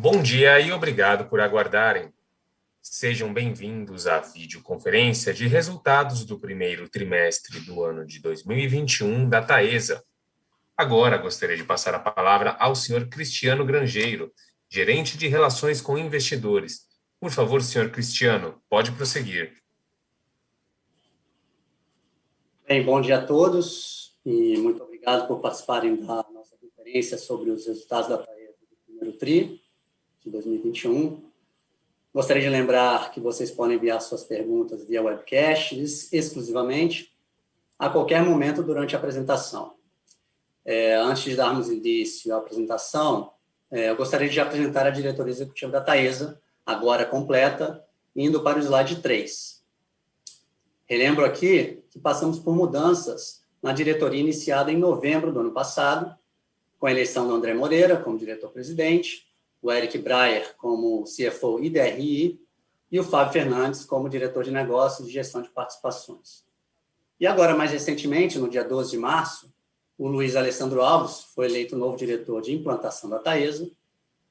Bom dia e obrigado por aguardarem. Sejam bem-vindos à videoconferência de resultados do primeiro trimestre do ano de 2021 da Taesa. Agora gostaria de passar a palavra ao senhor Cristiano Grangeiro, gerente de Relações com Investidores. Por favor, senhor Cristiano, pode prosseguir. Bem, bom dia a todos e muito obrigado por participarem da nossa conferência sobre os resultados da Taesa do primeiro TRI de 2021. Gostaria de lembrar que vocês podem enviar suas perguntas via webcast exclusivamente a qualquer momento durante a apresentação. Antes de darmos início à apresentação, eu gostaria de apresentar a diretoria executiva da Taesa, agora completa, indo para o slide 3. Relembro aqui que passamos por mudanças na diretoria iniciada em novembro do ano passado, com a eleição do André Moreira como diretor-presidente, o Eric Breyer como CFO e DRI e o Fábio Fernandes como diretor de negócios e gestão de participações. E agora, mais recentemente, no dia 12 de março, o Luiz Alessandro Alves foi eleito novo diretor de implantação da Taesa,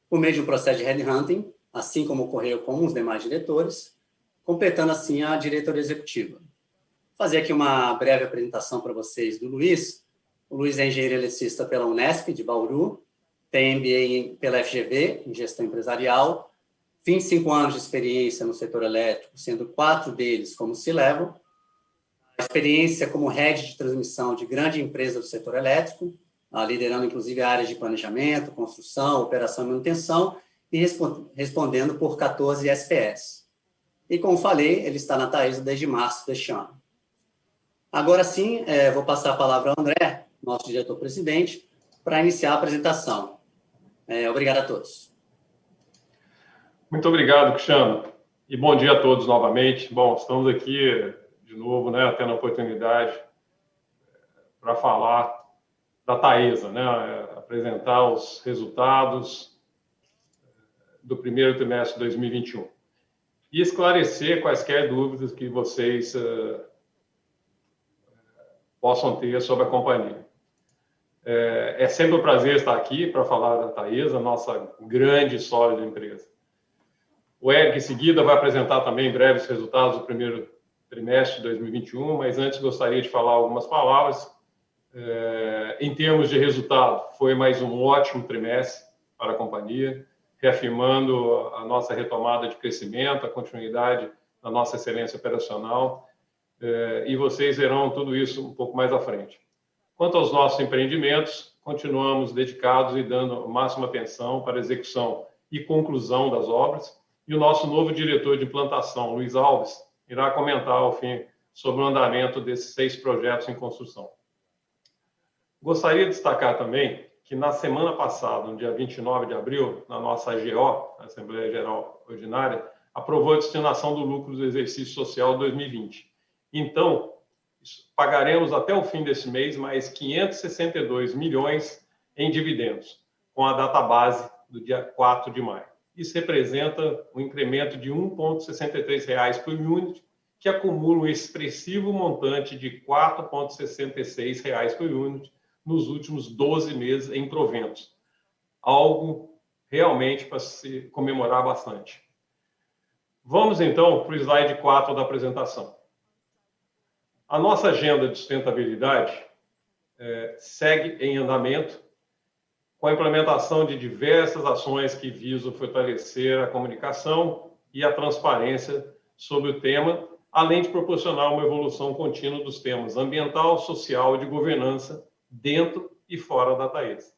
por meio de um processo de headhunting, assim como ocorreu com os demais diretores, completando assim a diretoria executiva. Vou fazer aqui uma breve apresentação para vocês do Luiz. O Luiz é engenheiro eletricista pela Unesp de Bauru, tem MBA pela FGV, em gestão empresarial, 25 anos de experiência no setor elétrico, sendo 4 deles como C-Level, experiência como head de transmissão de grande empresa do setor elétrico, liderando inclusive áreas de planejamento, construção, operação e manutenção, e respondendo por 14 SPS. E como falei, ele está na Taesa desde março deste ano. Agora sim, vou passar a palavra ao André, nosso diretor-presidente, para iniciar a apresentação. Obrigado a todos. Muito obrigado, Cristiano. E bom dia a todos novamente. Bom, estamos aqui de novo, tendo a oportunidade para falar da Taesa, apresentar os resultados do primeiro trimestre de 2021 e esclarecer quaisquer dúvidas que vocês possam ter sobre a companhia. É sempre um prazer estar aqui para falar da Taesa, nossa grande e sólida empresa. O Eric, em seguida, vai apresentar também breves resultados do primeiro trimestre de 2021, mas antes gostaria de falar algumas palavras. Em termos de resultado, foi mais um ótimo trimestre para a companhia, reafirmando a nossa retomada de crescimento, a continuidade da nossa excelência operacional, e vocês verão tudo isso um pouco mais à frente. Quanto aos nossos empreendimentos, continuamos dedicados e dando máxima atenção para a execução e conclusão das obras, e o nosso novo diretor de implantação, Luiz Alves, irá comentar ao fim sobre o andamento desses 6 projetos em construção. Gostaria de destacar também que na semana passada, no dia 29 de abril, na nossa AGO, Assembleia Geral Ordinária, aprovou a destinação do lucro do exercício social 2020. Então, pagaremos até o fim desse mês mais 562 milhões em dividendos, com a data base do dia 4 de maio. Isso representa um incremento de R$ 1,63 por unit, que acumula um expressivo montante de R$ 4,66 por unit nos últimos 12 meses em proventos. Algo realmente para se comemorar bastante. Vamos, então, para o slide 4 da apresentação. A nossa agenda de sustentabilidade segue em andamento, com a implementação de diversas ações que visam fortalecer a comunicação e a transparência sobre o tema, além de proporcionar uma evolução contínua dos temas ambiental, social e de governança dentro e fora da Taesa.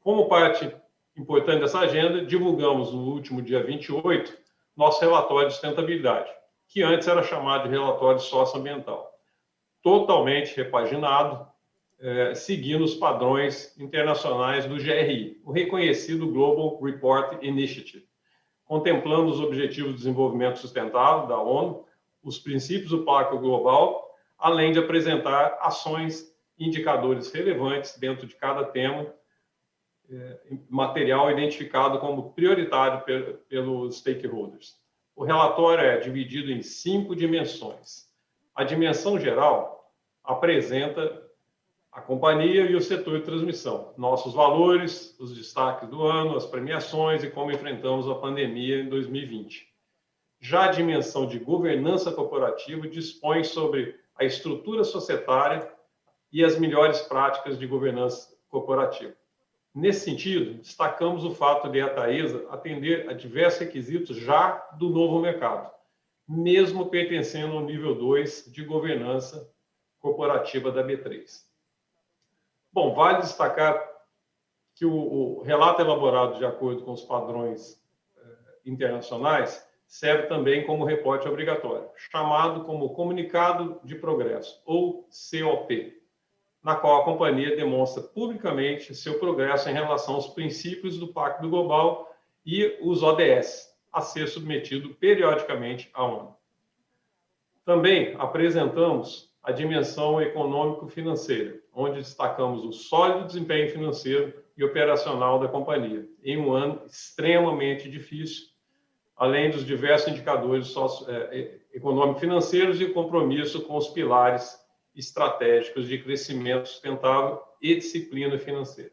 Como parte importante dessa agenda, divulgamos no último dia 28 nosso relatório de sustentabilidade, que antes era chamado de relatório socioambiental, totalmente repaginado, seguindo os padrões internacionais do GRI, o reconhecido Global Report Initiative, contemplando os Objetivos de Desenvolvimento Sustentável da ONU, os princípios do Pacto Global, além de apresentar ações e indicadores relevantes dentro de cada tema, material identificado como prioritário pelos stakeholders. O relatório é dividido em 5 dimensões. A dimensão geral apresenta a companhia e o setor de transmissão, nossos valores, os destaques do ano, as premiações e como enfrentamos a pandemia em 2020. Já a dimensão de governança corporativa dispõe sobre a estrutura societária e as melhores práticas de governança corporativa. Nesse sentido, destacamos o fato de a Taesa atender a diversos requisitos já do novo mercado, mesmo pertencendo ao nível 2 de governança corporativa da B3. Bom, vale destacar que o relato elaborado de acordo com os padrões internacionais serve também como reporte obrigatório, chamado como Comunicado de Progresso, ou COP, na qual a companhia demonstra publicamente seu progresso em relação aos princípios do Pacto Global e os ODS, a ser submetido periodicamente à ONU. Também apresentamos a dimensão econômico-financeira, onde destacamos o sólido desempenho financeiro e operacional da companhia, em um ano extremamente difícil, além dos diversos indicadores econômico-financeiros e o compromisso com os pilares estratégicos de crescimento sustentável e disciplina financeira.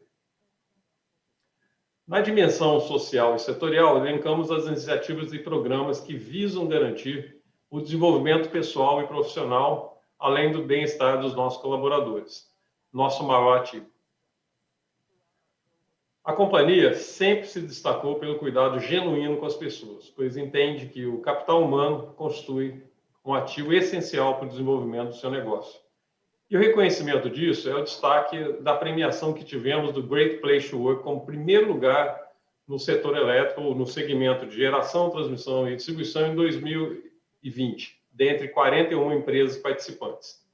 Na dimensão social e setorial, elencamos as iniciativas e programas que visam garantir o desenvolvimento pessoal e profissional, além do bem-estar dos nossos colaboradores, nosso maior ativo. A companhia sempre se destacou pelo cuidado genuíno com as pessoas, pois entende que o capital humano constitui um ativo essencial para o desenvolvimento do seu negócio. E o reconhecimento disso é o destaque da premiação que tivemos do Great Place to Work como primeiro lugar no setor elétrico, no segmento de geração, transmissão e distribuição em 2020, dentre 41 empresas participantes.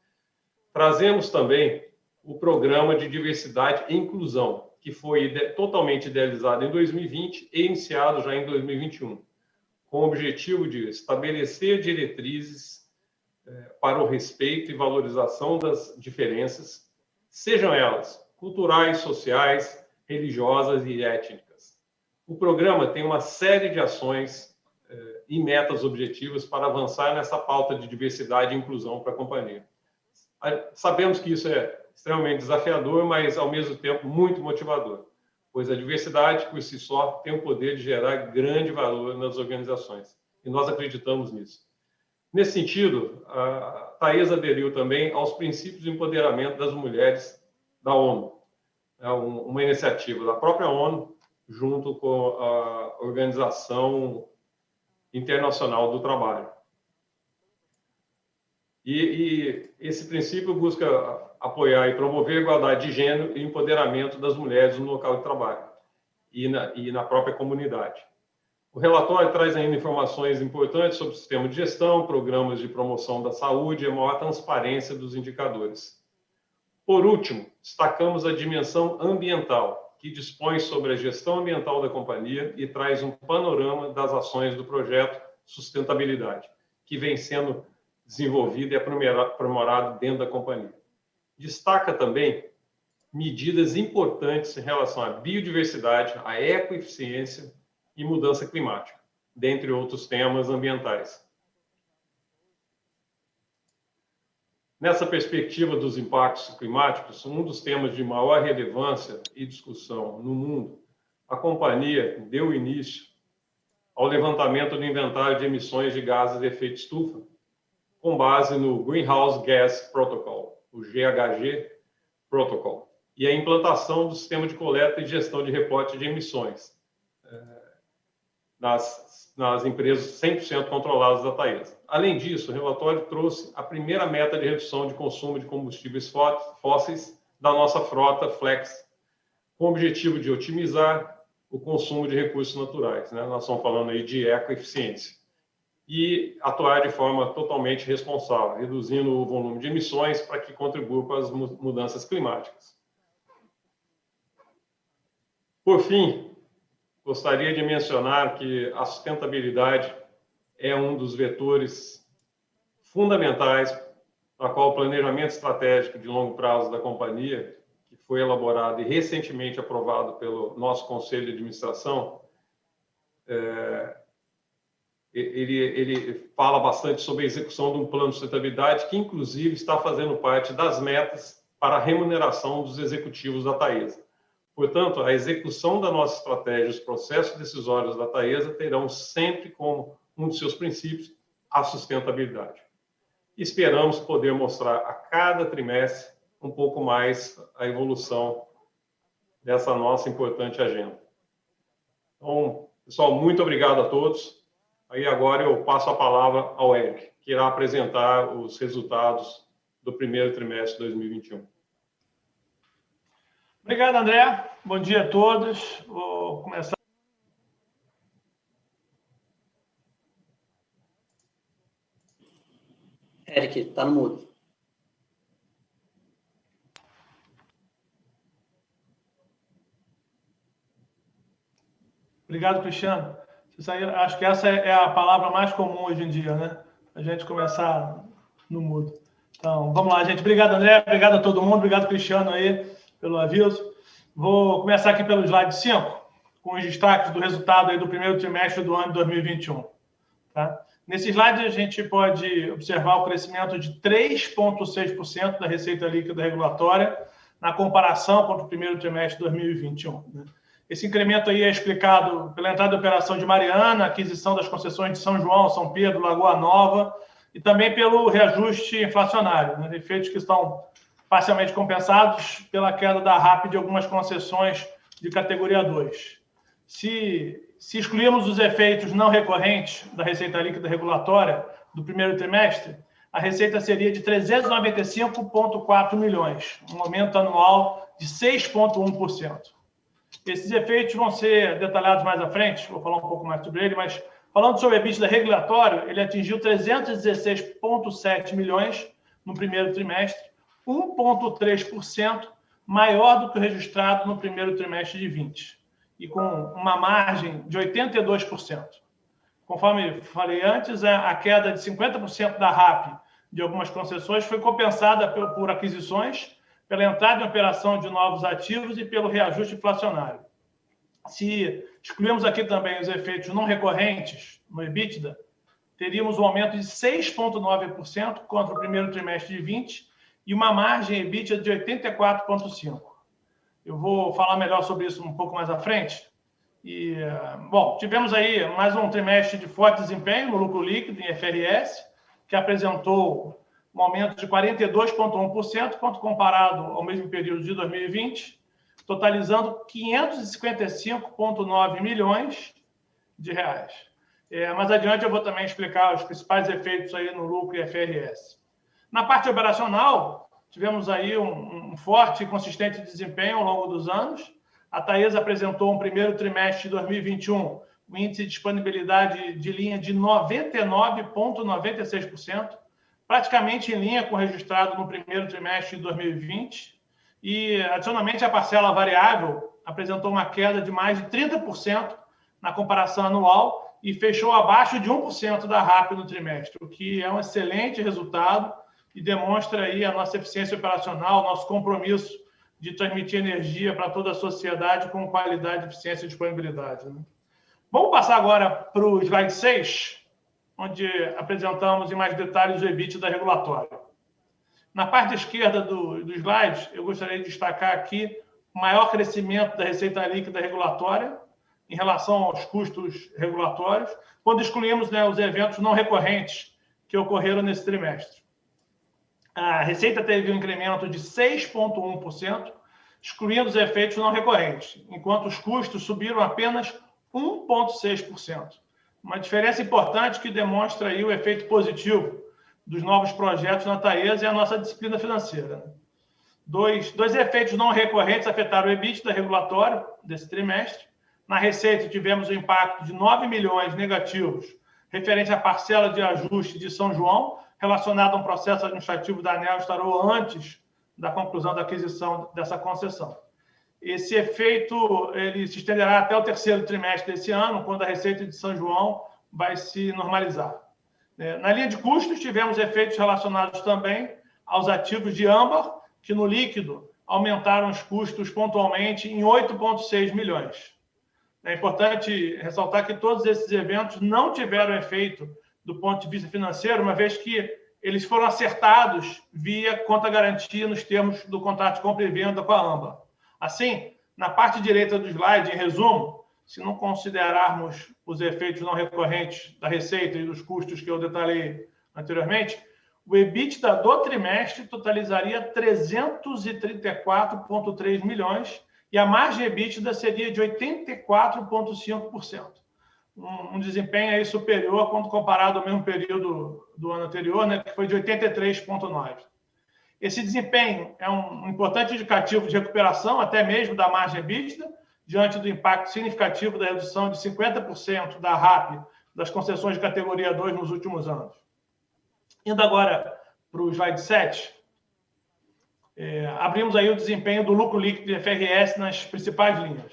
Trazemos também o Programa de Diversidade e Inclusão, que foi totalmente idealizado em 2020 e iniciado já em 2021, com o objetivo de estabelecer diretrizes para o respeito e valorização das diferenças, sejam elas culturais, sociais, religiosas e étnicas. O programa tem uma série de ações e metas objetivas para avançar nessa pauta de diversidade e inclusão para a companhia. Sabemos que isso é extremamente desafiador, mas, ao mesmo tempo, muito motivador, pois a diversidade, por si só, tem o poder de gerar grande valor nas organizações, e nós acreditamos nisso. Nesse sentido, a Taesa aderiu também aos princípios de empoderamento das mulheres da ONU, uma iniciativa da própria ONU, junto com a Organização Internacional do Trabalho. E esse princípio busca apoiar e promover a igualdade de gênero e empoderamento das mulheres no local de trabalho e na própria comunidade. O relatório traz ainda informações importantes sobre o sistema de gestão, programas de promoção da saúde e a maior transparência dos indicadores. Por último, destacamos a dimensão ambiental, que dispõe sobre a gestão ambiental da companhia e traz um panorama das ações do projeto Sustentabilidade, que vem sendo desenvolvido e aprimorado dentro da companhia. Destaca também medidas importantes em relação à biodiversidade, à ecoeficiência e mudança climática, dentre outros temas ambientais. Nessa perspectiva dos impactos climáticos, um dos temas de maior relevância e discussão no mundo, a companhia deu início ao levantamento do inventário de emissões de gases de efeito estufa, com base no Greenhouse Gas Protocol, o GHG Protocol, e a implantação do sistema de coleta e gestão de reporte de emissões nas empresas 100% controladas da Taesa. Além disso, o relatório trouxe a primeira meta de redução de consumo de combustíveis fósseis da nossa frota Flex, com o objetivo de otimizar o consumo de recursos naturais, né? Nós estamos falando aí de ecoeficiência, e atuar de forma totalmente responsável, reduzindo o volume de emissões para que contribua com as mudanças climáticas. Por fim, gostaria de mencionar que a sustentabilidade é um dos vetores fundamentais para qual o planejamento estratégico de longo prazo da companhia, que foi elaborado e recentemente aprovado pelo nosso Conselho de Administração, ele fala bastante sobre a execução de um plano de sustentabilidade que, inclusive, está fazendo parte das metas para a remuneração dos executivos da Taesa. Portanto, a execução da nossa estratégia, os processos decisórios da Taesa terão sempre como um dos seus princípios a sustentabilidade. Esperamos poder mostrar a cada trimestre um pouco mais a evolução dessa nossa importante agenda. Então, pessoal, muito obrigado a todos. Aí agora eu passo a palavra ao Eric, que irá apresentar os resultados do primeiro trimestre de 2021. Obrigado, André. Bom dia a todos. Vou começar. Eric, está no mudo. Obrigado, Cristiano. Acho que essa é a palavra mais comum hoje em dia, né? A gente começar no mudo. Então, vamos lá, gente. Obrigado, André. Obrigado a todo mundo. Obrigado, Cristiano, aí, pelo aviso. Vou começar aqui pelo slide 5, com os destaques do resultado aí do primeiro trimestre do ano de 2021. Tá? Nesse slide, a gente pode observar o crescimento de 3,6% da receita líquida regulatória na comparação com o primeiro trimestre de 2021. Né? Esse incremento aí é explicado pela entrada da operação de Mariana, aquisição das concessões de São João, São Pedro, Lagoa Nova, e também pelo reajuste inflacionário, né? Efeitos que estão parcialmente compensados pela queda da RAP de algumas concessões de categoria 2. Se excluirmos os efeitos não recorrentes da receita líquida regulatória do primeiro trimestre, a receita seria de 395,4 milhões, um aumento anual de 6,1%. Esses efeitos vão ser detalhados mais à frente, vou falar um pouco mais sobre ele, mas falando sobre o EBITDA regulatório, ele atingiu 316,7 milhões no primeiro trimestre, 1,3% maior do que o registrado no primeiro trimestre de 20, e com uma margem de 82%. Conforme falei antes, a queda de 50% da RAP de algumas concessões foi compensada por aquisições, pela entrada em operação de novos ativos e pelo reajuste inflacionário. Se excluirmos aqui também os efeitos não recorrentes no EBITDA, teríamos um aumento de 6,9% contra o primeiro trimestre de 20 e uma margem EBITDA de 84,5%. Eu vou falar melhor sobre isso um pouco mais à frente. E, bom, tivemos aí mais um trimestre de forte desempenho no lucro líquido em FRS, que apresentou um aumento de 42,1% quando comparado ao mesmo período de 2020, totalizando 555,9 milhões de reais. Mais adiante eu vou também explicar os principais efeitos aí no lucro e FRS. Na parte operacional, tivemos aí um forte e consistente desempenho ao longo dos anos. A Taesa apresentou um primeiro trimestre de 2021 um índice de disponibilidade de linha de 99,96%, praticamente em linha com o registrado no primeiro trimestre de 2020. E, adicionalmente, a parcela variável apresentou uma queda de mais de 30% na comparação anual e fechou abaixo de 1% da RAP no trimestre, o que é um excelente resultado e demonstra aí a nossa eficiência operacional, nosso compromisso de transmitir energia para toda a sociedade com qualidade, eficiência e disponibilidade. Né? Vamos passar agora para o slide 6, onde apresentamos em mais detalhes o EBITDA regulatório. Na parte esquerda do slide, eu gostaria de destacar aqui o maior crescimento da receita líquida regulatória em relação aos custos regulatórios, quando excluímos, né, os eventos não recorrentes que ocorreram nesse trimestre. A receita teve um incremento de 6,1%, excluindo os efeitos não recorrentes, enquanto os custos subiram apenas 1,6%. Uma diferença importante que demonstra aí o efeito positivo dos novos projetos na Taesa e a nossa disciplina financeira. Dois efeitos não recorrentes afetaram o EBITDA regulatório desse trimestre. Na receita, tivemos um impacto de 9 milhões negativos referente à parcela de ajuste de São João, relacionado a um processo administrativo da ANEEL instaurou antes da conclusão da aquisição dessa concessão. Esse efeito ele se estenderá até o terceiro trimestre desse ano, quando a receita de São João vai se normalizar. Na linha de custos, tivemos efeitos relacionados também aos ativos de âmbar, que no líquido aumentaram os custos pontualmente em 8,6 milhões. É importante ressaltar que todos esses eventos não tiveram efeito do ponto de vista financeiro, uma vez que eles foram acertados via conta-garantia nos termos do contrato de compra e venda com a AMBA. Assim, na parte direita do slide, em resumo, se não considerarmos os efeitos não recorrentes da receita e dos custos que eu detalhei anteriormente, o EBITDA do trimestre totalizaria 334,3 milhões e a margem EBITDA seria de 84,5%. Um desempenho aí superior quando comparado ao mesmo período do ano anterior, né, que foi de 83,9%. Esse desempenho é um importante indicativo de recuperação, até mesmo da margem EBITDA, diante do impacto significativo da redução de 50% da RAP das concessões de categoria 2 nos últimos anos. Indo agora para o slide 7, abrimos aí o desempenho do lucro líquido de FRS nas principais linhas.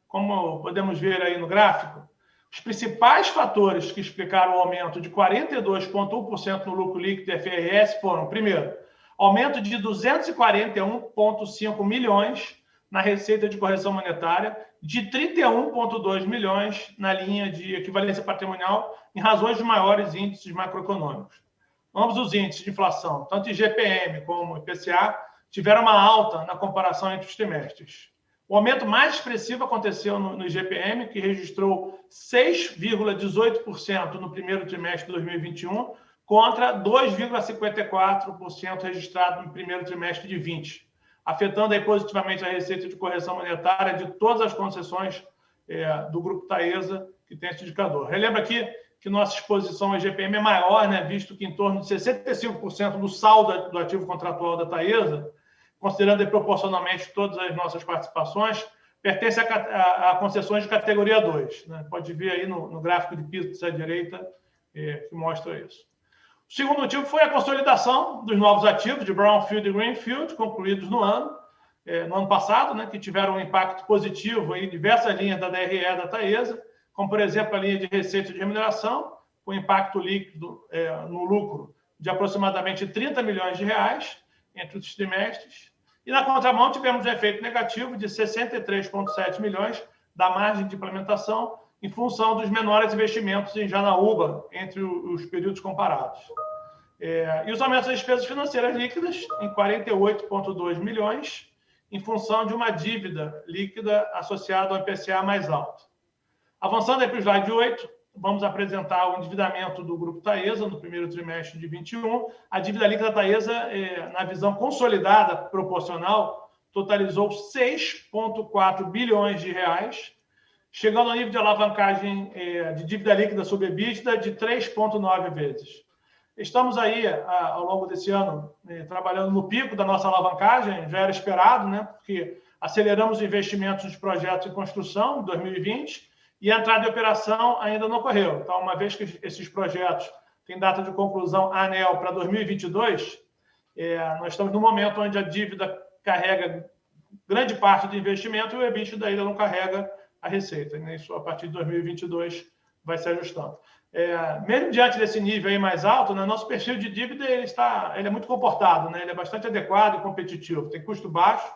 Como podemos ver aí no gráfico, os principais fatores que explicaram o aumento de 42,1% no lucro líquido de FRS foram, primeiro, aumento de 241,5 milhões na receita de correção monetária, de 31,2 milhões na linha de equivalência patrimonial, em razões de maiores índices macroeconômicos. Ambos os índices de inflação, tanto IGPM como IPCA, tiveram uma alta na comparação entre os trimestres. O aumento mais expressivo aconteceu no IGPM, que registrou 6,18% no primeiro trimestre de 2021, contra 2,54% registrado no primeiro trimestre de 2020, afetando aí positivamente a receita de correção monetária de todas as concessões do Grupo Taesa, que tem esse indicador. Relembra aqui que nossa exposição ao IGPM é maior, né, visto que em torno de 65% do saldo do ativo contratual da Taesa, considerando proporcionalmente todas as nossas participações, pertence a concessões de categoria 2. Né? Pode ver aí no gráfico de piso à direita, que mostra isso. O segundo motivo foi a consolidação dos novos ativos de Brownfield e Greenfield, concluídos no ano passado, né, que tiveram um impacto positivo em diversas linhas da DRE da Taesa, como, por exemplo, a linha de receita de remuneração, com impacto líquido no lucro de aproximadamente 30 milhões de reais entre os trimestres. E, na contramão, tivemos um efeito negativo de 63,7 milhões da margem de implementação em função dos menores investimentos em Janaúba entre os períodos comparados. E os aumentos das despesas financeiras líquidas em 48,2 milhões, em função de uma dívida líquida associada ao IPCA mais alto. Avançando aí para o slide 8, vamos apresentar o endividamento do Grupo Taesa no primeiro trimestre de 2021. A dívida líquida da Taesa, na visão consolidada proporcional, totalizou 6,4 bilhões de reais, chegando ao nível de alavancagem de dívida líquida sobre EBITDA de 3,9 vezes. Estamos aí, ao longo desse ano, trabalhando no pico da nossa alavancagem, já era esperado, né, porque aceleramos os investimentos nos projetos em construção em 2020, e a entrada de operação ainda não ocorreu. Então, uma vez que esses projetos têm data de conclusão ANEEL para 2022, nós estamos no momento onde a dívida carrega grande parte do investimento e o EBITDA ainda não carrega a receita. Né? Isso, a partir de 2022, vai se ajustando. Mesmo diante desse nível aí mais alto, né, nosso perfil de dívida ele é muito comportado, né? Ele é bastante adequado e competitivo. Tem custo baixo,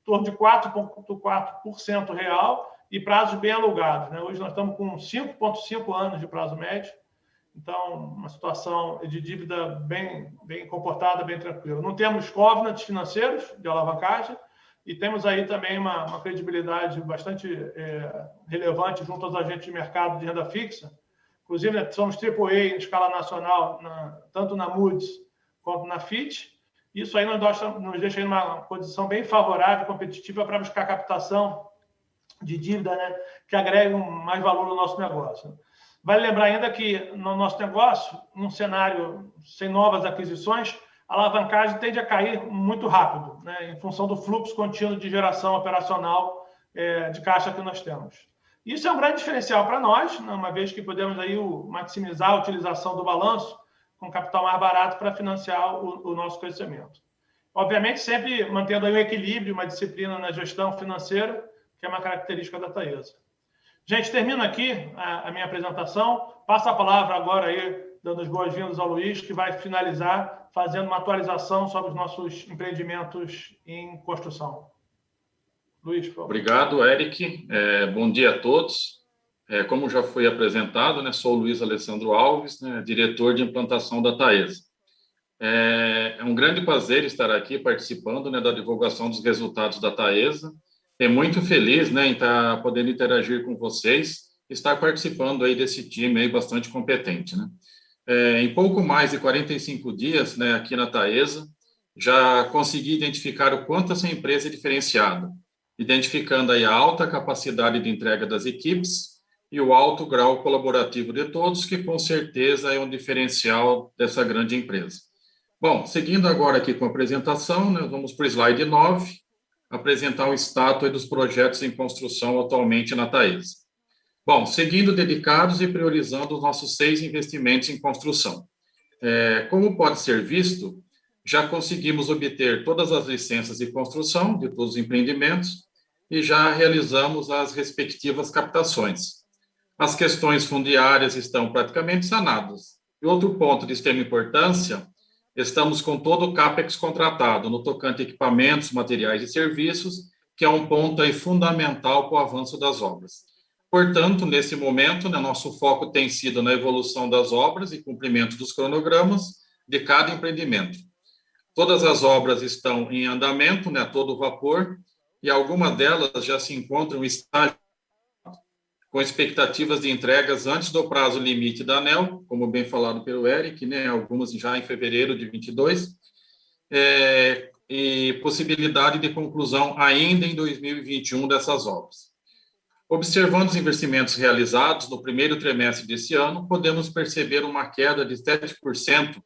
em torno de 4,4% real, e prazos bem alugados. Né? Hoje nós estamos com 5,5 anos de prazo médio, então uma situação de dívida bem comportada, bem tranquila. Não temos covenants financeiros de alavancagem e temos aí também uma credibilidade bastante relevante junto aos agentes de mercado de renda fixa. Inclusive, né, somos AAA em escala nacional, tanto na Moody's quanto na Fitch. Isso aí nos deixa em uma posição bem favorável e competitiva para buscar captação de dívida, né, que agregam mais valor ao nosso negócio. Vale lembrar ainda que no nosso negócio, num cenário sem novas aquisições, a alavancagem tende a cair muito rápido, né, em função do fluxo contínuo de geração operacional de caixa que nós temos. Isso é um grande diferencial para nós, né, uma vez que podemos aí maximizar a utilização do balanço com capital mais barato para financiar o nosso crescimento. Obviamente, sempre mantendo aí um equilíbrio, uma disciplina na gestão financeira, que é uma característica da Taesa. Gente, termino aqui a minha apresentação. Passo a palavra agora aí, dando as boas-vindas ao Luiz, que vai finalizar fazendo uma atualização sobre os nossos empreendimentos em construção. Luiz, por favor. Obrigado, Eric. Bom dia a todos. Como já foi apresentado, né, sou o Luiz Alessandro Alves, né, diretor de implantação da Taesa. É um grande prazer estar aqui participando, né, da divulgação dos resultados da Taesa. É muito feliz, né, em estar podendo interagir com vocês, estar participando aí desse time aí bastante competente, né? Em pouco mais de 45 dias, né, aqui na Taesa, já consegui identificar o quanto essa empresa é diferenciada, identificando aí a alta capacidade de entrega das equipes e o alto grau colaborativo de todos, que com certeza é um diferencial dessa grande empresa. Bom, seguindo agora aqui com a apresentação, né, vamos para o slide 9, apresentar o status dos projetos em construção atualmente na Taesa. Bom, seguindo dedicados e priorizando os nossos 6 investimentos em construção. Como pode ser visto, já conseguimos obter todas as licenças de construção de todos os empreendimentos e já realizamos as respectivas captações. As questões fundiárias estão praticamente sanadas. E outro ponto de extrema importância, estamos com todo o CAPEX contratado no tocante a equipamentos, materiais e serviços, que é um ponto aí fundamental para o avanço das obras. Portanto, nesse momento, né, nosso foco tem sido na evolução das obras e cumprimento dos cronogramas de cada empreendimento. Todas as obras estão em andamento, né, a todo vapor, e algumas delas já se encontram em estágio com expectativas de entregas antes do prazo limite da ANEEL, como bem falado pelo Eric, né, algumas já em fevereiro de 22, e possibilidade de conclusão ainda em 2021 dessas obras. Observando os investimentos realizados no primeiro trimestre desse ano, podemos perceber uma queda de 7%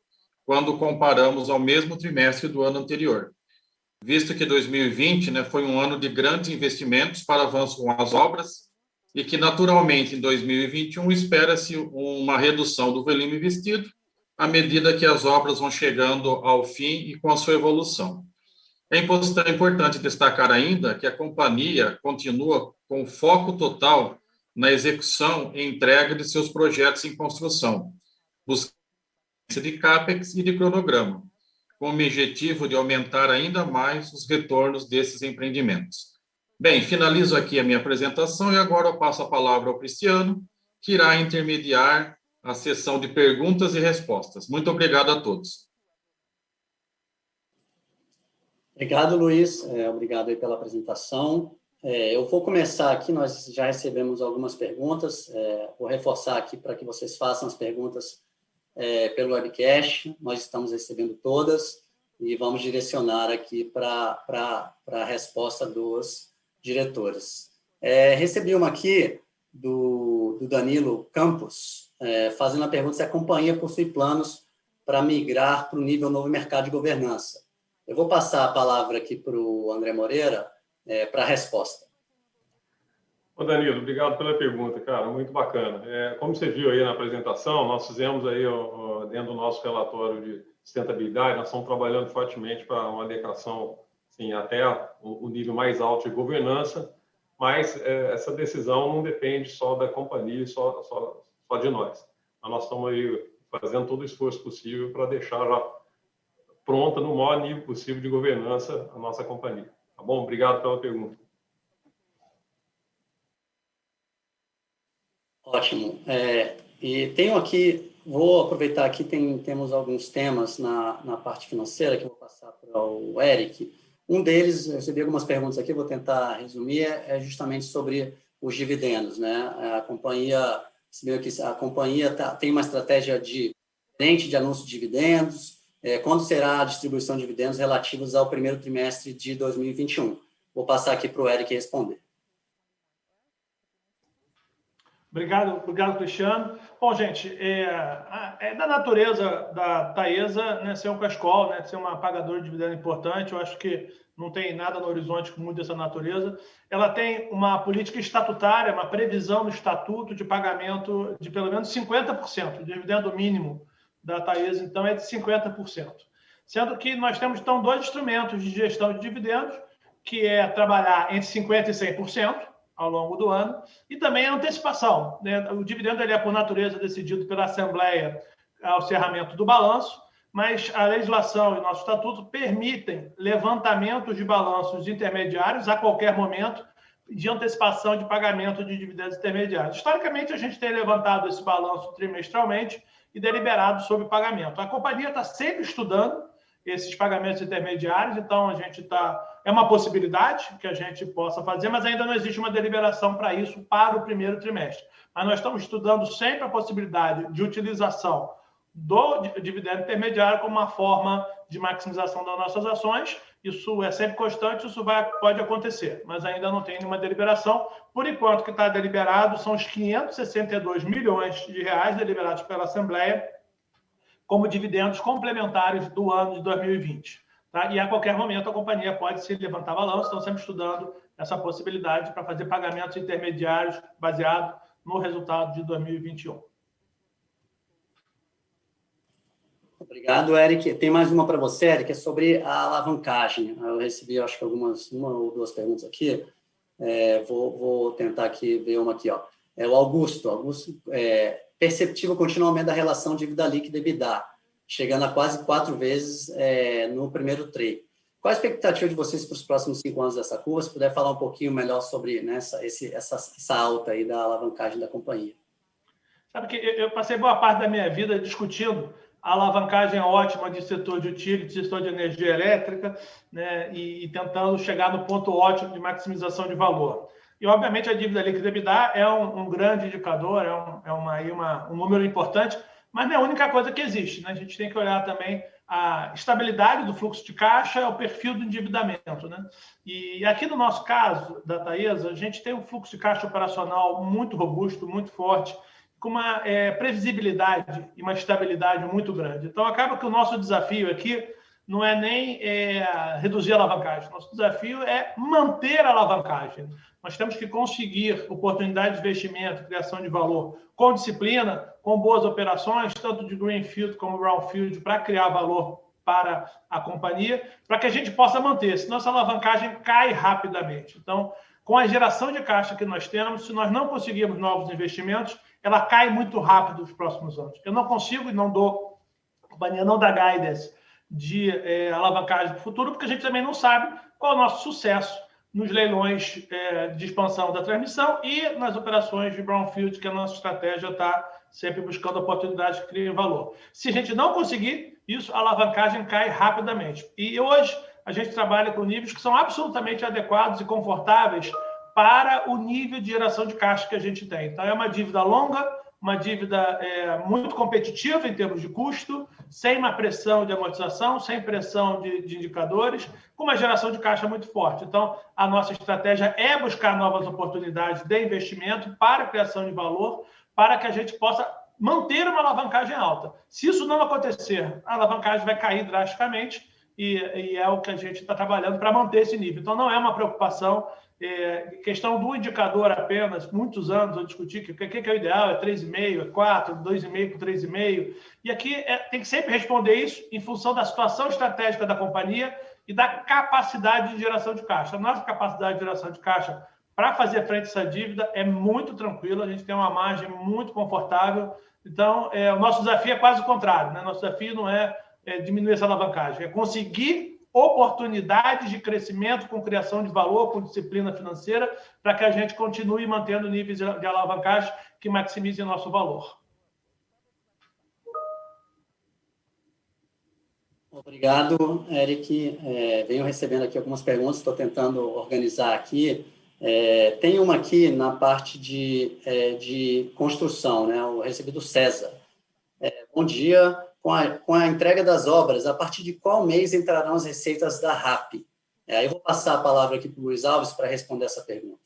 quando comparamos ao mesmo trimestre do ano anterior, visto que 2020, né, foi um ano de grandes investimentos para avanço com as obras e que, naturalmente, em 2021, espera-se uma redução do volume investido à medida que as obras vão chegando ao fim e com a sua evolução. É importante destacar ainda que a companhia continua com foco total na execução e entrega de seus projetos em construção, buscando de CAPEX e de cronograma, com o objetivo de aumentar ainda mais os retornos desses empreendimentos. Bem, finalizo aqui a minha apresentação e agora eu passo a palavra ao Cristiano, que irá intermediar a sessão de perguntas e respostas. Muito obrigado a todos. Obrigado, Luiz. Obrigado aí pela apresentação. Eu vou começar aqui, nós já recebemos algumas perguntas, vou reforçar aqui para que vocês façam as perguntas pelo webcast, nós estamos recebendo todas e vamos direcionar aqui para a resposta dos diretores. Recebi uma aqui do Danilo Campos, fazendo a pergunta se a companhia possui planos para migrar para o nível novo mercado de governança. Eu vou passar a palavra aqui para o André Moreira para a resposta. Ô Danilo, obrigado pela pergunta, cara, muito bacana. Como você viu aí na apresentação, nós fizemos aí, dentro do nosso relatório de sustentabilidade, nós estamos trabalhando fortemente para uma adequação assim, até o nível mais alto de governança, mas essa decisão não depende só da companhia, só de nós. Nós estamos aí fazendo todo o esforço possível para deixar já pronta no maior nível possível de governança a nossa companhia. Tá bom? Obrigado pela pergunta. Ótimo. E tenho aqui, vou aproveitar aqui, temos alguns temas na parte financeira que eu vou passar para o Eric. Um deles, eu recebi algumas perguntas aqui, vou tentar resumir, é justamente sobre os dividendos, né? A companhia tem uma estratégia diferente de anúncio de dividendos. Quando será a distribuição de dividendos relativos ao primeiro trimestre de 2021? Vou passar aqui para o Eric responder. Obrigado, Cristiano. Bom, gente, é da natureza da Taesa, né, ser um cash call, né, ser uma pagadora de dividendo importante. Eu acho que não tem nada no horizonte que mude essa natureza. Ela tem uma política estatutária, uma previsão no estatuto de pagamento de pelo menos 50%. O dividendo mínimo da Taesa, então, é de 50%. Sendo que nós temos, então, 2 instrumentos de gestão de dividendos, que é trabalhar entre 50% e 100%, ao longo do ano, e também a antecipação, né? O dividendo ele é, por natureza, decidido pela Assembleia ao encerramento do balanço, mas a legislação e nosso estatuto permitem levantamentos de balanços intermediários a qualquer momento de antecipação de pagamento de dividendos intermediários. Historicamente, a gente tem levantado esse balanço trimestralmente e deliberado sobre pagamento. A companhia está sempre estudando esses pagamentos intermediários, então é uma possibilidade que a gente possa fazer, mas ainda não existe uma deliberação para isso para o primeiro trimestre. Mas nós estamos estudando sempre a possibilidade de utilização do dividendo intermediário como uma forma de maximização das nossas ações. Isso é sempre constante, isso pode acontecer, mas ainda não tem nenhuma deliberação. Por enquanto, o que está deliberado são os 562 milhões de reais deliberados pela Assembleia como dividendos complementares do ano de 2020. Tá? E a qualquer momento a companhia pode se levantar balanço, estão sempre estudando essa possibilidade para fazer pagamentos intermediários baseado no resultado de 2021. Obrigado, Eric. Tem mais uma para você, Eric, é sobre a alavancagem. Eu recebi, acho que uma ou duas perguntas aqui. Vou tentar aqui ver uma aqui. O Augusto, perceptível continuo aumento da relação dívida líquida e EBITDA, chegando a quase 4 vezes no primeiro TRI. Qual a expectativa de vocês para os próximos 5 anos dessa curva? Se puder falar um pouquinho melhor sobre, né, essa alta aí da alavancagem da companhia. Sabe que eu passei boa parte da minha vida discutindo a alavancagem ótima de setor de utility, setor de energia elétrica, né, e tentando chegar no ponto ótimo de maximização de valor. E, obviamente, a dívida líquida EBITDA é um grande indicador, um número importante, mas não é a única coisa que existe, né? A gente tem que olhar também a estabilidade do fluxo de caixa, o perfil do endividamento, né? E aqui no nosso caso, da Taesa, a gente tem um fluxo de caixa operacional muito robusto, muito forte, com uma previsibilidade e uma estabilidade muito grande. Então, acaba que o nosso desafio aqui não é nem reduzir a alavancagem. Nosso desafio é manter a alavancagem. Nós temos que conseguir oportunidades de investimento, criação de valor, com disciplina, com boas operações, tanto de greenfield como brownfield, para criar valor para a companhia, para que a gente possa manter, senão essa alavancagem cai rapidamente. Então, com a geração de caixa que nós temos, se nós não conseguirmos novos investimentos, ela cai muito rápido nos próximos anos. Eu não consigo e não dou, a companhia não dá guidance de alavancagem do futuro, porque a gente também não sabe qual é o nosso sucesso nos leilões de expansão da transmissão e nas operações de brownfield, que a nossa estratégia está sempre buscando oportunidades que criem valor. Se a gente não conseguir isso, a alavancagem cai rapidamente. E hoje a gente trabalha com níveis que são absolutamente adequados e confortáveis para o nível de geração de caixa que a gente tem. Então, é uma dívida longa, uma dívida muito competitiva em termos de custo, sem uma pressão de amortização, sem pressão de indicadores, com uma geração de caixa muito forte. Então, a nossa estratégia é buscar novas oportunidades de investimento para a criação de valor, para que a gente possa manter uma alavancagem alta. Se isso não acontecer, a alavancagem vai cair drasticamente e é o que a gente está trabalhando para manter esse nível. Então, não é uma preocupação. Questão do indicador apenas, muitos anos eu discuti que o que é o ideal, é 3,5, é 4, 2,5 por 3,5. E aqui tem que sempre responder isso em função da situação estratégica da companhia e da capacidade de geração de caixa. A nossa capacidade de geração de caixa para fazer frente a essa dívida é muito tranquila, a gente tem uma margem muito confortável. Então, o nosso desafio é quase o contrário, né? Nosso desafio não é diminuir essa alavancagem, é conseguir oportunidades de crescimento com criação de valor, com disciplina financeira, para que a gente continue mantendo níveis de alavancagem que maximizem nosso valor. Obrigado, Eric. Venho recebendo aqui algumas perguntas, estou tentando organizar aqui. Tem uma aqui na parte de construção, né? Eu recebi do César. Bom dia. Com a entrega das obras, a partir de qual mês entrarão as receitas da RAP? Aí eu vou passar a palavra aqui para o Luiz Alves para responder essa pergunta.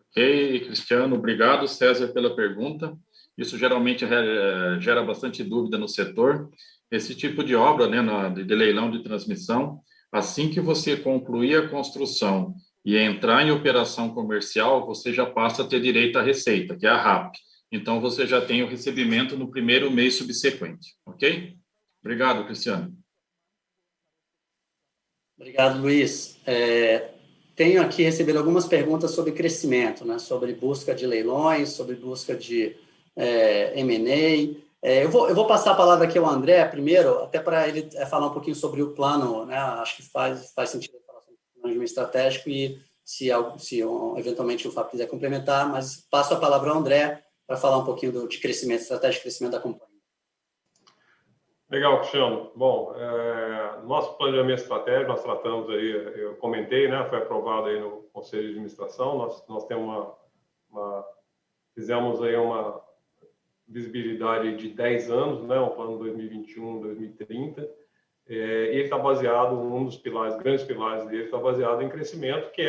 Ok, Cristiano, obrigado, César, pela pergunta. Isso geralmente gera bastante dúvida no setor. Esse tipo de obra, né, de leilão de transmissão, assim que você concluir a construção e entrar em operação comercial, você já passa a ter direito à receita, que é a RAP. Então, você já tem o recebimento no primeiro mês subsequente, ok? Obrigado, Cristiano. Obrigado, Luiz. Tenho aqui recebido algumas perguntas sobre crescimento, né? Sobre busca de leilões, sobre busca de M&A. Eu vou passar a palavra aqui ao André primeiro, até para ele falar um pouquinho sobre o plano, né? Acho que faz sentido falar sobre o planejamento estratégico e se eventualmente o Fábio quiser complementar, mas passo a palavra ao André para falar um pouquinho de crescimento, estratégia de crescimento da companhia. Legal, Cristiano. Bom, nosso planejamento estratégico, nós tratamos aí, eu comentei, né, foi aprovado aí no Conselho de Administração, nós temos fizemos aí uma visibilidade de 10 anos, né, um plano 2021-2030, e ele está baseado, um dos pilares, grandes pilares dele, está baseado em crescimento, que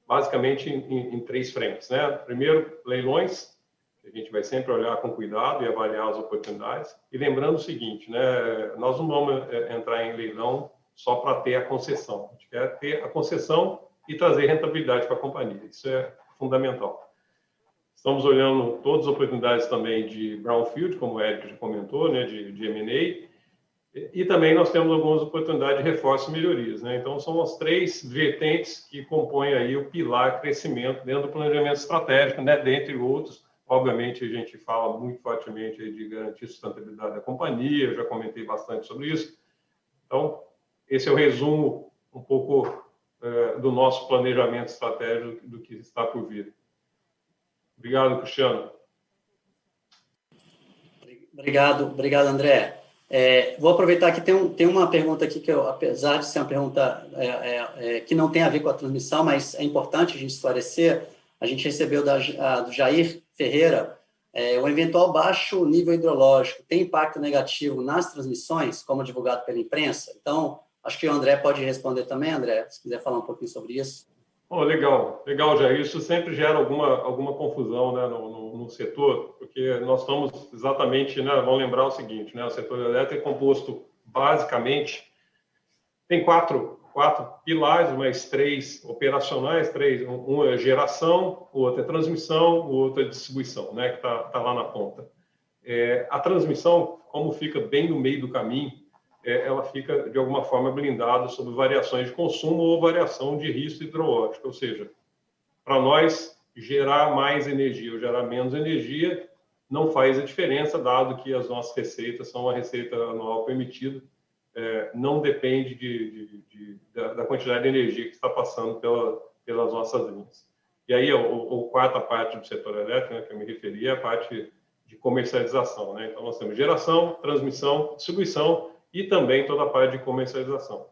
basicamente em 3 frentes, né? Primeiro, leilões, a gente vai sempre olhar com cuidado e avaliar as oportunidades. E lembrando o seguinte, né, nós não vamos entrar em leilão só para ter a concessão. A gente quer ter a concessão e trazer rentabilidade para a companhia. Isso é fundamental. Estamos olhando todas as oportunidades também de brownfield, como o Érico já comentou, né, de M&A. E também nós temos algumas oportunidades de reforço e melhorias, né? Então, são as 3 vertentes que compõem aí o pilar crescimento dentro do planejamento estratégico, né, dentre outros. Obviamente, a gente fala muito fortemente aí de garantir a sustentabilidade da companhia, eu já comentei bastante sobre isso. Então, esse é o resumo um pouco do nosso planejamento estratégico do que está por vir. Obrigado, Cristiano. Obrigado, André. Vou aproveitar que tem uma pergunta aqui que eu, apesar de ser uma pergunta que não tem a ver com a transmissão, mas é importante a gente esclarecer. A gente recebeu do Jair Ferreira, o eventual baixo nível hidrológico tem impacto negativo nas transmissões, como divulgado pela imprensa? Então, acho que o André pode responder também, André, se quiser falar um pouquinho sobre isso. Oh, legal, Jair. Isso sempre gera alguma confusão, né, no setor, porque nós estamos exatamente, né, vamos lembrar o seguinte, né, o setor elétrico é composto basicamente, tem quatro pilares, mas 3 operacionais, um é geração, o outro é transmissão, o outro é distribuição, né, que tá lá na ponta. A transmissão, como fica bem no meio do caminho, ela fica, de alguma forma, blindada sobre variações de consumo ou variação de risco hidrológico. Ou seja, para nós, gerar mais energia ou gerar menos energia não faz a diferença, dado que as nossas receitas são uma receita anual permitida, não depende da quantidade de energia que está passando pelas nossas linhas. E aí, a quarta parte do setor elétrico, né, que eu me referi, é a parte de comercialização, né? Então, nós temos geração, transmissão, distribuição, e também toda a parte de comercialização.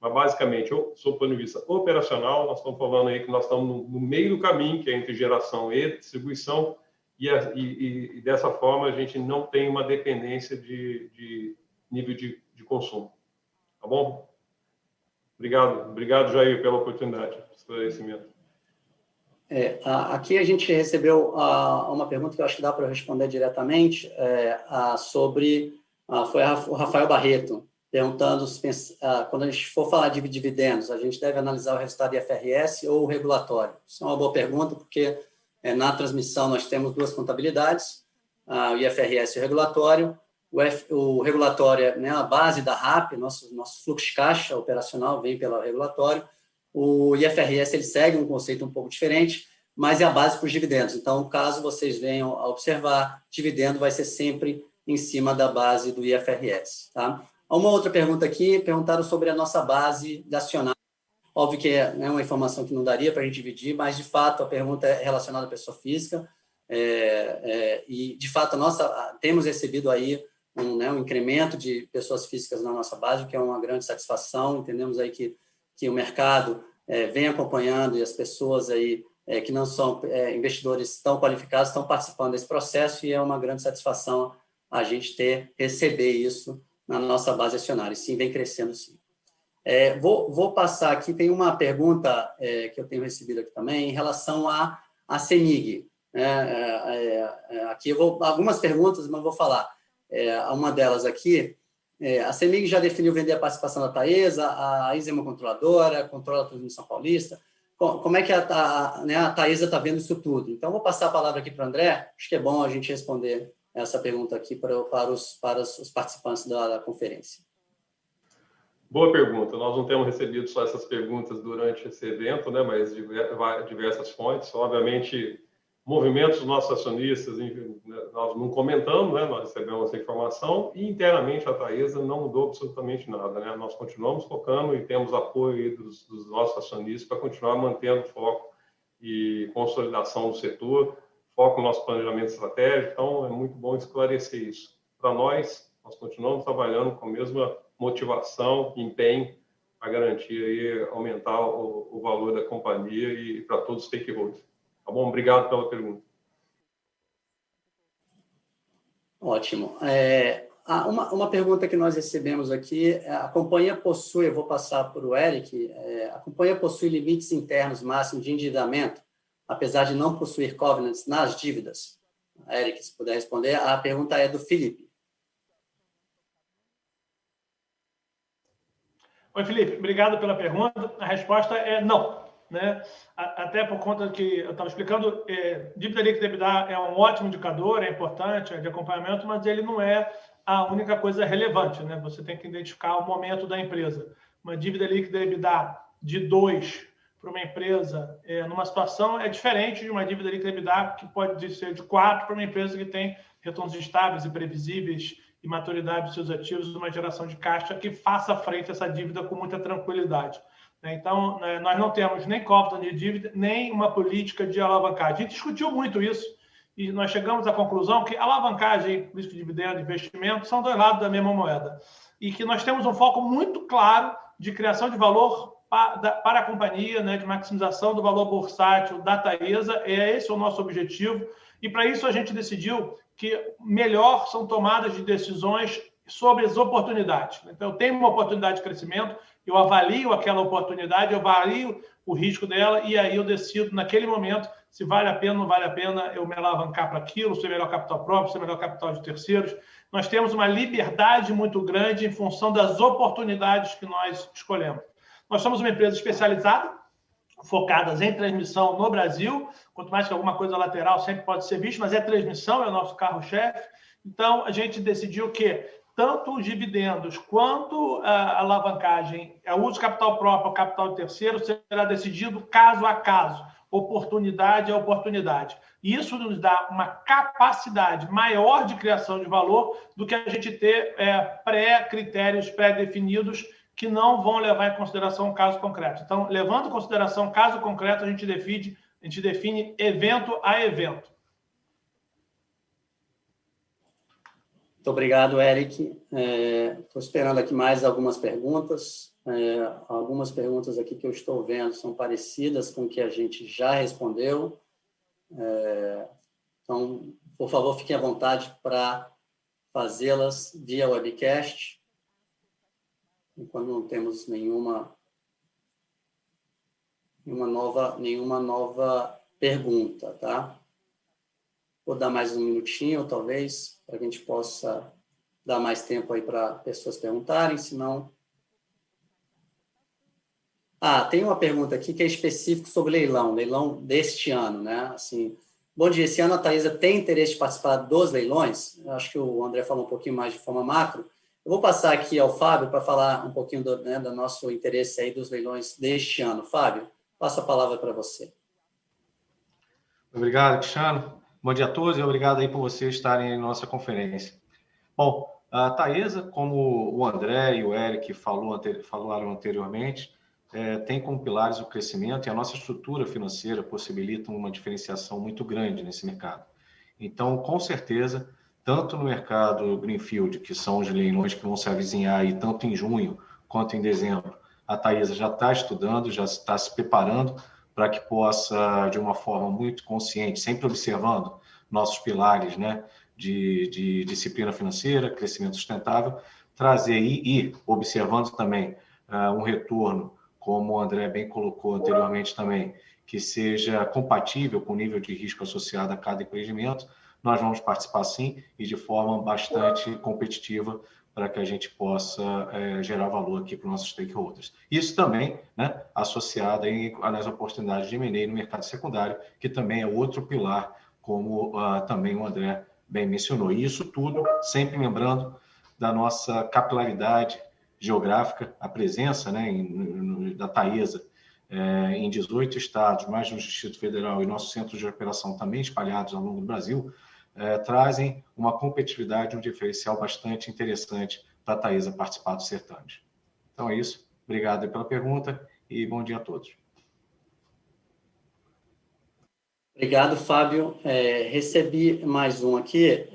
Mas, basicamente, sob o ponto de vista operacional, nós estamos falando aí que nós estamos no meio do caminho, que é entre geração e distribuição, e dessa forma a gente não tem uma dependência de nível de consumo. Tá bom? Obrigado, Jair, pela oportunidade de esclarecimento. Aqui a gente recebeu uma pergunta que eu acho que dá para responder diretamente, foi o Rafael Barreto, perguntando quando a gente for falar de dividendos, a gente deve analisar o resultado IFRS ou o regulatório? Isso é uma boa pergunta, porque na transmissão nós temos 2 contabilidades, o IFRS e o regulatório. O regulatório, né, a base da RAP, nosso fluxo de caixa operacional vem pelo regulatório. O IFRS ele segue um conceito um pouco diferente, mas é a base para os dividendos. Então, caso vocês venham a observar, dividendo vai ser sempre em cima da base do IFRS. Tá? Uma outra pergunta aqui, perguntaram sobre a nossa base de acionários. Óbvio que é uma informação que não daria para a gente dividir, mas, de fato, a pergunta é relacionada à pessoa física. E, de fato, temos recebido aí um incremento de pessoas físicas na nossa base, o que é uma grande satisfação. Entendemos aí que o mercado vem acompanhando e as pessoas aí que não são investidores tão qualificados estão participando desse processo, e é uma grande satisfação a gente receber isso na nossa base acionária. E sim, vem crescendo, sim. Vou passar aqui, tem uma pergunta que eu tenho recebido aqui também em relação à CEMIG. Aqui algumas perguntas, mas vou falar. Uma delas aqui, a CEMIG já definiu vender a participação da Taesa, a ISA é uma controladora, controla a transmissão paulista. Como é que a Taesa está vendo isso tudo? Então, vou passar a palavra aqui para o André. Acho que é bom a gente responder essa pergunta aqui para os participantes da conferência. Boa pergunta. Nós não temos recebido só essas perguntas durante esse evento, né, mas diversas fontes. Obviamente, movimentos dos nossos acionistas, nós não comentamos, né, nós recebemos essa informação, e internamente a Taesa não mudou absolutamente nada, né? Nós continuamos focando e temos apoio dos nossos acionistas para continuar mantendo foco e consolidação do setor, foco no nosso planejamento estratégico. Então, é muito bom esclarecer isso. Para nós, Nós continuamos trabalhando com a mesma motivação e empenho a garantir aí, aumentar o valor da companhia e para todos os stakeholders. Tá bom? Obrigado pela pergunta. Ótimo. Uma pergunta que nós recebemos aqui, a companhia possui, eu vou passar para o Eric, a companhia possui limites internos máximos de endividamento, apesar de não possuir covenants nas dívidas? Eric, se puder responder. A pergunta é do Felipe. Oi, Felipe, obrigado pela pergunta. A resposta é não, né? Até por conta que eu estava explicando, dívida líquida EBITDA é um ótimo indicador, é importante, é de acompanhamento, mas ele não é a única coisa relevante, né? Você tem que identificar o momento da empresa. Uma dívida líquida EBITDA de 2 para uma empresa numa situação é diferente de uma dívida líquida EBITDA que pode ser de 4 para uma empresa que tem retornos estáveis e previsíveis e maturidade dos seus ativos, uma geração de caixa que faça frente a essa dívida com muita tranquilidade. Então, nós não temos nem covenant de dívida, nem uma política de alavancagem. A gente discutiu muito isso e nós chegamos à conclusão que alavancagem, política de dividendo e investimento são dois lados da mesma moeda. E que nós temos um foco muito claro de criação de valor para a companhia, né, de maximização do valor bursátil da Taesa. Esse é o nosso objetivo. E, para isso, a gente decidiu que melhor são tomadas de decisões sobre as oportunidades. Então, eu tenho uma oportunidade de crescimento, eu avalio aquela oportunidade, eu avalio o risco dela e aí eu decido, naquele momento, se vale a pena ou não vale a pena eu me alavancar para aquilo, se é melhor capital próprio, se é melhor capital de terceiros. Nós temos uma liberdade muito grande em função das oportunidades que nós escolhemos. Nós somos uma empresa especializada, focadas em transmissão no Brasil, quanto mais que alguma coisa lateral sempre pode ser visto, mas transmissão, é o nosso carro-chefe. Então, a gente decidiu que tanto os dividendos quanto a alavancagem, o uso de capital próprio ou capital de terceiro, será decidido caso a caso, oportunidade a oportunidade. Isso nos dá uma capacidade maior de criação de valor do que a gente ter critérios pré-definidos que não vão levar em consideração o caso concreto. Então, levando em consideração o caso concreto, a gente define evento a evento. Muito obrigado, Eric. Estou esperando aqui mais algumas perguntas. Algumas perguntas aqui que eu estou vendo são parecidas com o que a gente já respondeu. Então, por favor, fiquem à vontade para fazê-las via webcast. Enquanto não temos nenhuma nova pergunta, tá? Vou dar mais um minutinho, talvez, para que a gente possa dar mais tempo aí para pessoas perguntarem, senão... tem uma pergunta aqui que é específica sobre leilão deste ano, né? Assim, bom dia, esse ano a Taesa tem interesse de participar dos leilões? Eu acho que o André falou um pouquinho mais de forma macro. Eu vou passar aqui ao Fábio para falar um pouquinho do nosso interesse aí dos leilões deste ano. Fábio, passo a palavra para você. Obrigado, Cristiano. Bom dia a todos e obrigado aí por vocês estarem em nossa conferência. Bom, a Taesa, como o André e o Eric falaram anteriormente, tem como pilares o crescimento e a nossa estrutura financeira possibilita uma diferenciação muito grande nesse mercado. Então, com certeza, tanto no mercado Greenfield, que são os leilões que vão se avizinhar aí, tanto em junho quanto em dezembro, a Taesa já está estudando, já está se preparando para que possa, de uma forma muito consciente, sempre observando nossos pilares, né, de disciplina financeira, crescimento sustentável, trazer e observando também um retorno, como o André bem colocou anteriormente também, que seja compatível com o nível de risco associado a cada empreendimento. Nós vamos participar sim e de forma bastante competitiva para que a gente possa gerar valor aqui para os nossos stakeholders. Isso também, né, associado aí nas oportunidades de M&A no mercado secundário, que também é outro pilar, como também o André bem mencionou. E isso tudo sempre lembrando da nossa capilaridade geográfica, a presença, né, da Taesa em 18 estados, mais no Distrito Federal e nossos centros de operação também espalhados ao longo do Brasil, trazem uma competitividade, um diferencial bastante interessante para a Taesa participar dos certames. Então é isso. Obrigado pela pergunta e bom dia a todos. Obrigado, Fábio. Recebi mais um aqui,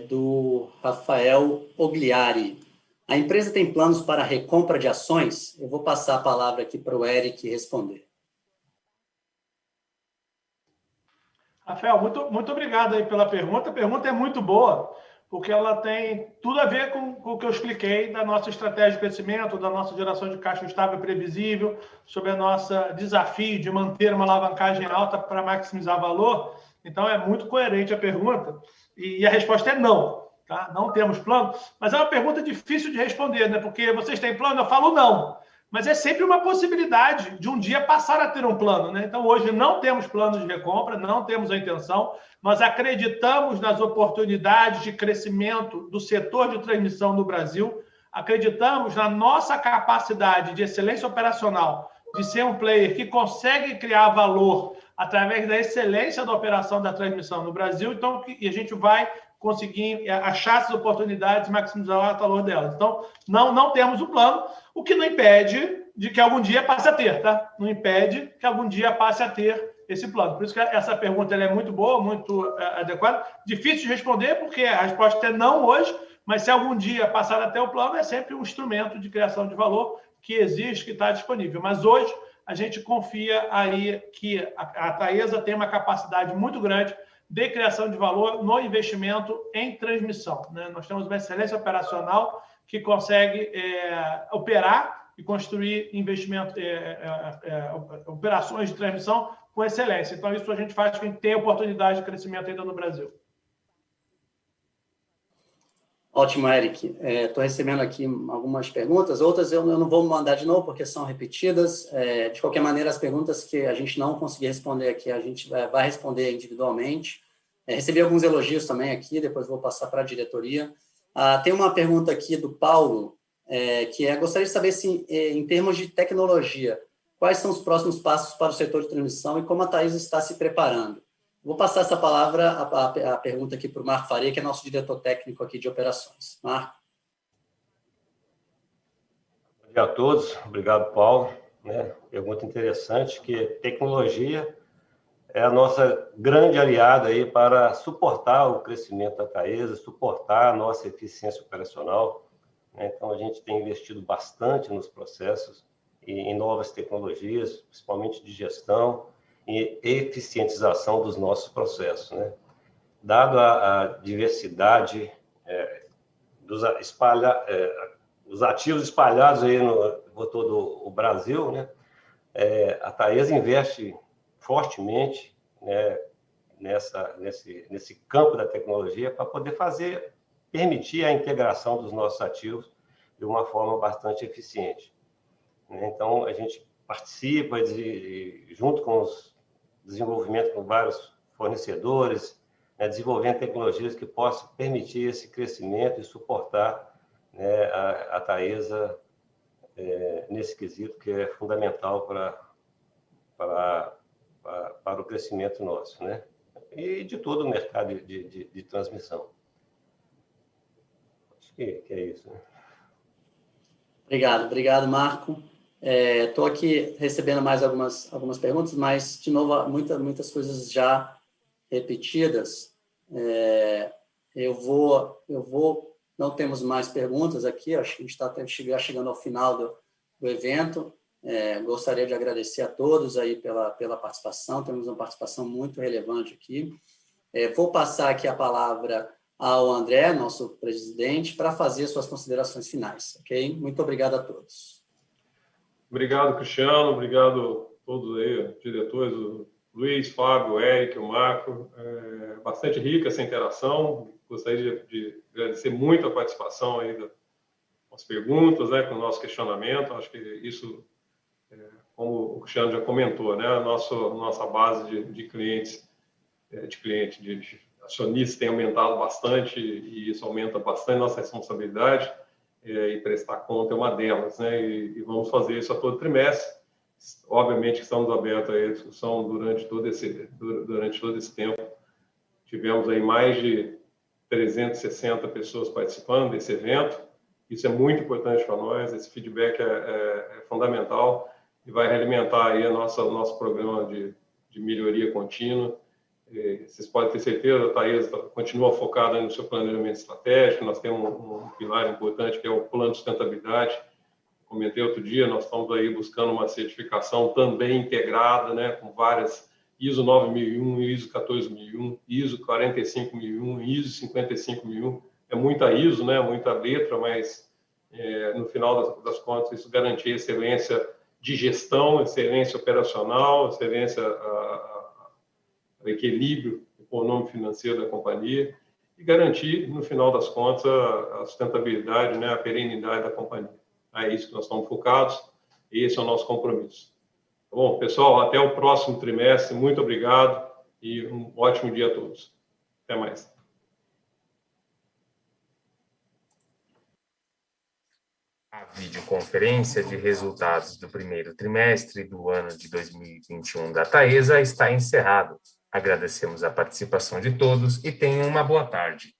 do Rafael Ogliari. A empresa tem planos para a recompra de ações? Eu vou passar a palavra aqui para o Eric responder. Rafael, muito obrigado aí pela pergunta. A pergunta é muito boa, porque ela tem tudo a ver com o que eu expliquei da nossa estratégia de crescimento, da nossa geração de caixa estável e previsível, sobre o nosso desafio de manter uma alavancagem alta para maximizar valor. Então, é muito coerente a pergunta. E a resposta é não. Tá? Não temos plano. Mas é uma pergunta difícil de responder, né? Porque vocês têm plano? Eu falo não. Mas é sempre uma possibilidade de um dia passar a ter um plano, né? Então, hoje não temos planos de recompra, não temos a intenção. Nós acreditamos nas oportunidades de crescimento do setor de transmissão no Brasil, acreditamos na nossa capacidade de excelência operacional, de ser um player que consegue criar valor através da excelência da operação da transmissão no Brasil, então, e a gente vai conseguir achar essas oportunidades e maximizar o valor delas. Então, não temos um plano, o que não impede de que algum dia passe a ter, tá? Não impede que algum dia passe a ter esse plano. Por isso que essa pergunta ela é muito boa, muito adequada. Difícil de responder, porque a resposta é não hoje, mas se algum dia passar a ter o plano, é sempre um instrumento de criação de valor que existe, que está disponível. Mas hoje, a gente confia aí que a Taesa tem uma capacidade muito grande de criação de valor no investimento em transmissão, né? Nós temos uma excelência operacional que consegue operar e construir investimento, operações de transmissão com excelência. Então, isso a gente faz com que tenha oportunidade de crescimento ainda no Brasil. Ótimo, Eric. Estou recebendo aqui algumas perguntas, outras eu não vou mandar de novo, porque são repetidas. De qualquer maneira, as perguntas que a gente não conseguir responder aqui, a gente vai responder individualmente. Recebi alguns elogios também aqui, depois vou passar para a diretoria. Tem uma pergunta aqui do Paulo, que gostaria de saber se, em termos de tecnologia, quais são os próximos passos para o setor de transmissão e como a Taesa está se preparando. Vou passar essa palavra, a pergunta aqui para o Marco Faria, que é nosso diretor técnico aqui de operações. Marco. Bom dia a todos. Obrigado, Paulo. Pergunta interessante, que tecnologia é a nossa grande aliada aí para suportar o crescimento da Taesa, suportar a nossa eficiência operacional. Então, a gente tem investido bastante nos processos e em novas tecnologias, principalmente de gestão e eficientização dos nossos processos, né? Dado a diversidade dos ativos espalhados aí por todo o Brasil, né? A Taesa investe fortemente, né, nesse campo da tecnologia para poder permitir a integração dos nossos ativos de uma forma bastante eficiente. Então, a gente participa junto com os desenvolvimentos com vários fornecedores, desenvolvendo tecnologias que possam permitir esse crescimento e suportar, né, a Taesa nesse quesito que é fundamental para o crescimento nosso, né? E de todo o mercado de transmissão. Acho que é isso, né? Obrigado, Marco. Estou aqui recebendo mais algumas perguntas, mas, de novo, muitas coisas já repetidas. Não temos mais perguntas aqui, acho que a gente está chegando ao final do evento. Gostaria de agradecer a todos aí pela participação, temos uma participação muito relevante aqui. Vou passar aqui a palavra ao André, nosso presidente, para fazer suas considerações finais, ok? Muito obrigado a todos. Obrigado, Cristiano, obrigado a todos aí, diretores, o Luiz, Fábio, o Eric, o Marco. Bastante rica essa interação, gostaria de agradecer muito a participação aí das perguntas, né, com o nosso questionamento. Acho que isso, como o Cristiano já comentou, né, a nossa base de clientes, de acionistas tem aumentado bastante e isso aumenta bastante nossa responsabilidade e prestar conta é uma delas, né, e vamos fazer isso a todo trimestre. Obviamente estamos abertos à discussão durante todo esse tempo. Tivemos aí mais de 360 pessoas participando desse evento. Isso é muito importante para nós, esse feedback é fundamental e vai alimentar aí o nosso programa de melhoria contínua. Vocês podem ter certeza, a Taesa continua focada no seu planejamento estratégico. Nós temos um pilar importante, que é o plano de sustentabilidade. Comentei outro dia, nós estamos aí buscando uma certificação também integrada, né, com várias ISO 9001, ISO 14001, ISO 45001, ISO 55001. É muita ISO, né, muita letra, mas no final das contas isso garantir excelência de gestão, excelência operacional, excelência equilíbrio econômico financeiro da companhia e garantir, no final das contas, a sustentabilidade, né, a perenidade da companhia. É isso que nós estamos focados e esse é o nosso compromisso. Tá bom, pessoal, até o próximo trimestre. Muito obrigado e um ótimo dia a todos. Até mais. A videoconferência de resultados do primeiro trimestre do ano de 2021 da Taesa está encerrada. Agradecemos a participação de todos e tenham uma boa tarde.